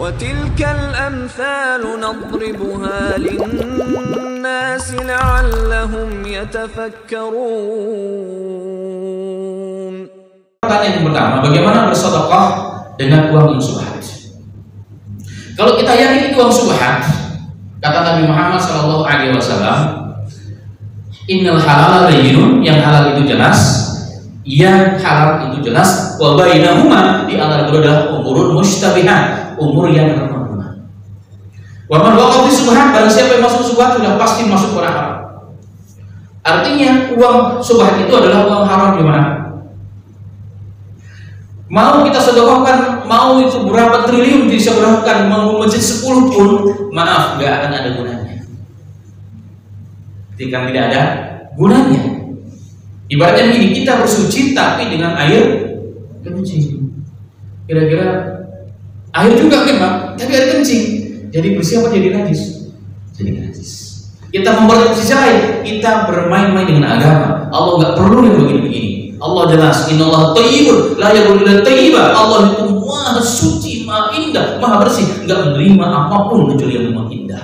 وتلك الأمثال نضربها للناس لعلهم يتفكرون. Pertanyaan yang pertama, bagaimana bersedekah dengan uang yang subhat? Kalau kita yakin itu uang subhat, kata Nabi Muhammad SAW, innal halala bayyinun, yang halal itu jelas, yang haram itu jelas, wa bainahuma, di antara kedua adalah umurun mustabihat, umur yang bermula. Wa man waqa'a fi subhat, barang siapa yang masuk subhat sudah pasti masuk ke haram. Artinya uang subhat itu adalah uang haram. Gimana? Mau kita sedekahkan, mau itu berapa triliun disedekahkan, mau masjid 10 pun, maaf, nggak akan ada gunanya. Ketika tidak ada gunanya. Ibaratnya begini, kita bersuci tapi dengan air kencing. Kira-kira air juga memang, tapi air kencing. Jadi bersih apa jadi najis? Jadi najis. Kita membuat sisi lain, kita bermain-main dengan agama. Allah nggak perlu yang begini-begini. Allah jelas, innallaha thayyibun la yaqbalu illa thayyiban. Allah itu maha suci, maha indah, maha bersih, nggak menerima apapun kecuali yang maha indah.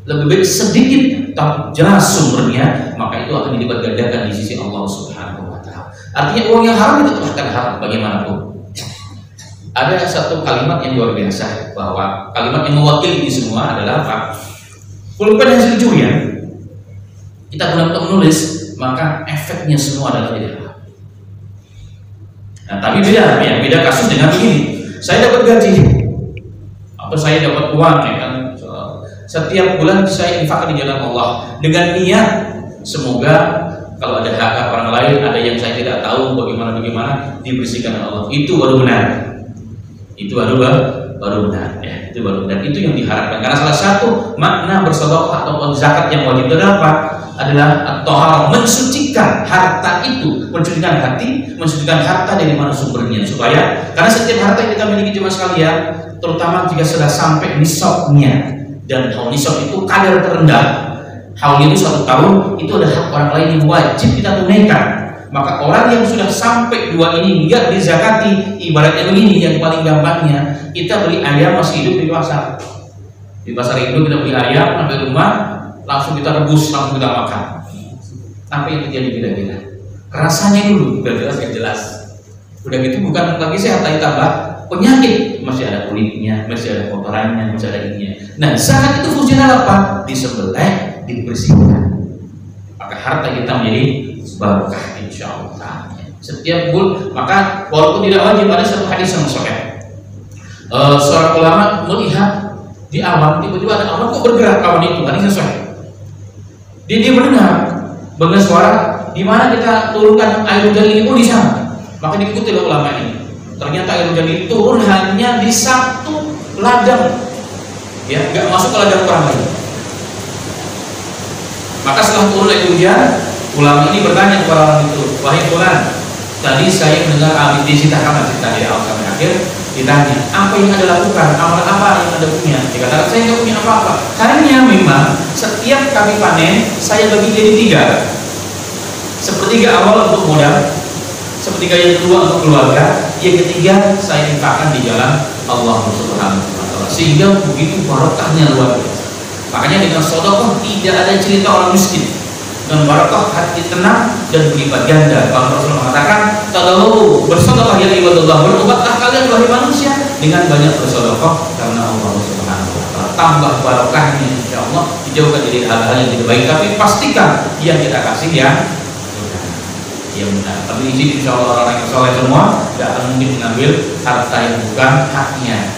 Lebih baik sedikit tapi jelas sumbernya, maka itu akan dilipat gandakan di sisi Allah Subhanahu wa taala. Artinya uang yang haram itu telah akan haram bagaimanapun. Ada satu kalimat yang luar biasa, bahwa kalimat yang mewakili ini semua adalah apa? Pulpen hasil curian kita gunakan untuk menulis, maka efeknya semua adalah jadi haram. Nah, tapi beda kasus dengan begini. Saya dapat gaji atau saya dapat uang, ya kan? Setiap bulan saya infakkan di jalan Allah dengan niat semoga kalau ada hak orang lain, ada yang saya tidak tahu bagaimana dibersihkan oleh Allah. Itu baru benar. Itu baru benar, ya. Itu baru benar. Itu yang diharapkan. Karena salah satu makna bersedekah atau zakat yang wajib itu adalah at-thaharah, mensucikan harta itu, mensucikan hati, mensucikan harta dari mana sumbernya, supaya karena setiap harta yang kita miliki cuma sekalian, terutama jika sudah sampai nisabnya. Dan haul nisab itu kadar terendah. Haul itu 1 tahun, itu ada hak orang lain yang wajib kita tunaikan. Maka orang yang sudah sampai 2 ini enggak dizakati, ibaratnya begini, yang paling gampangnya kita beli ayam masih hidup di pasar. Di pasar itu kita beli ayam, sampai rumah langsung kita rebus, langsung kita makan. Apa yang terjadi beda-beda? Rasanya dulu udah jelas. Udah gitu bukan lagi sehat, tapi tambah penyakit, masih ada kulitnya, masih ada kotorannya, masih ada ininya. Nah, zakat itu fungsinya apa? Disembelih, dibersihkan. Maka harta kita menjadi barokah insyaallah. Setiap bulan, maka walaupun tidak wajib, ada satu hadis yang sahih. Seorang ulama melihat di awan, tiba-tiba ada awan kok bergerak, awan itu, hadisnya sahih. Dia mendengar suara, di mana kita turunkan air hujan ini pun di sana. Maka diikuti oleh ulama ini. Ternyata air hujan itu turun hanya di 1 ladang, ya, nggak masuk ke ladang orang lain. Maka setelah turun air hujan, ulama ini bertanya kepada orang itu, wahai fulan, tadi saya mendengar Abi diceritakan cerita di awal sampai akhir, ditanya apa yang Anda lakukan, amal apa yang Anda punya? Dikatakan saya nggak punya apa-apa. Hanya memang setiap kami panen saya bagi jadi 3. Sepertiga awal untuk modal, sepertiga yang kedua untuk keluarga, yang ketiga saya infakkan di jalan Allah Subhanahu wa taala. Sehingga begitu barokahnya luar biasa. Makanya dengan sedekah tidak ada cerita orang miskin. Dengan barokah hati tenang dan berlipat ganda. Kalau Rasulullah mengatakan, "Tadawu bersedekah ya ibadallah, berobatlah kalian wahai manusia dengan banyak bersedekah karena Allah Subhanahu wa taala. Tambah barokahnya insyaallah, dijauhkan dari hal-hal yang tidak baik, tapi pastikan yang kita kasih yang benar. Tapi di sini insya Allah orang yang soleh semua tidak akan mungkin mengambil harta yang bukan haknya.